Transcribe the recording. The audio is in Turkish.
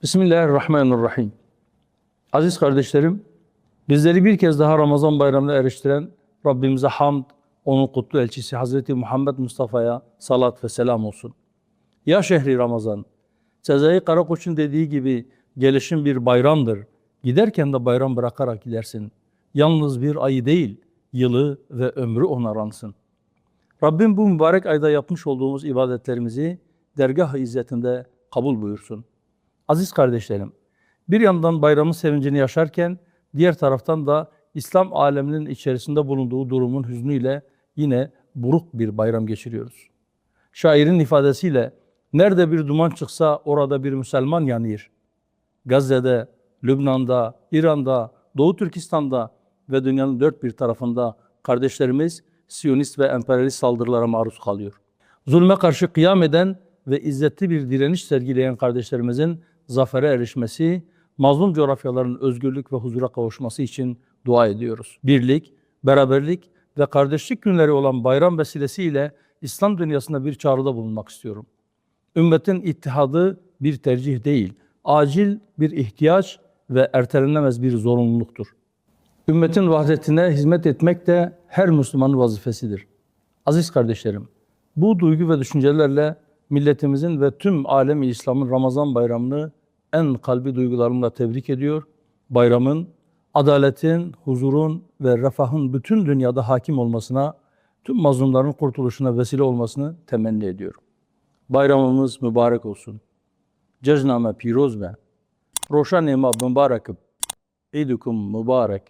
Bismillahirrahmanirrahim. Aziz kardeşlerim, bizleri bir kez daha Ramazan bayramına eriştiren Rabbimize hamd, onun kutlu elçisi Hazreti Muhammed Mustafa'ya salat ve selam olsun. Ya şehri Ramazan, Sezai Karakoç'un dediği gibi gelişin bir bayramdır. Giderken de bayram bırakarak gidersin. Yalnız bir ayı değil, yılı ve ömrü onaransın. Rabbim bu mübarek ayda yapmış olduğumuz ibadetlerimizi dergah-ı izzetinde kabul buyursun. Aziz kardeşlerim, bir yandan bayramın sevincini yaşarken, diğer taraftan da İslam aleminin içerisinde bulunduğu durumun hüznüyle yine buruk bir bayram geçiriyoruz. Şairin ifadesiyle, nerede bir duman çıksa orada bir Müslüman yanıyor. Gazze'de, Lübnan'da, İran'da, Doğu Türkistan'da ve dünyanın dört bir tarafında kardeşlerimiz Siyonist ve emperyalist saldırılara maruz kalıyor. Zulme karşı kıyam eden ve izzetli bir direniş sergileyen kardeşlerimizin zafere erişmesi, mazlum coğrafyaların özgürlük ve huzura kavuşması için dua ediyoruz. Birlik, beraberlik ve kardeşlik günleri olan bayram vesilesiyle İslam dünyasında bir çağrıda bulunmak istiyorum. Ümmetin ittihadı bir tercih değil, acil bir ihtiyaç ve ertelenemez bir zorunluluktur. Ümmetin vahdetine hizmet etmek de her Müslümanın vazifesidir. Aziz kardeşlerim, bu duygu ve düşüncelerle milletimizin ve tüm alem-i İslam'ın Ramazan bayramını en kalbi duygularımla tebrik ediyor. Bayramın, adaletin, huzurun ve refahın bütün dünyada hakim olmasına, tüm mazlumların kurtuluşuna vesile olmasını temenni ediyorum. Bayramımız mübarek olsun. Cejname piroz ve roşan-ı mübarek. İdukum mübarek.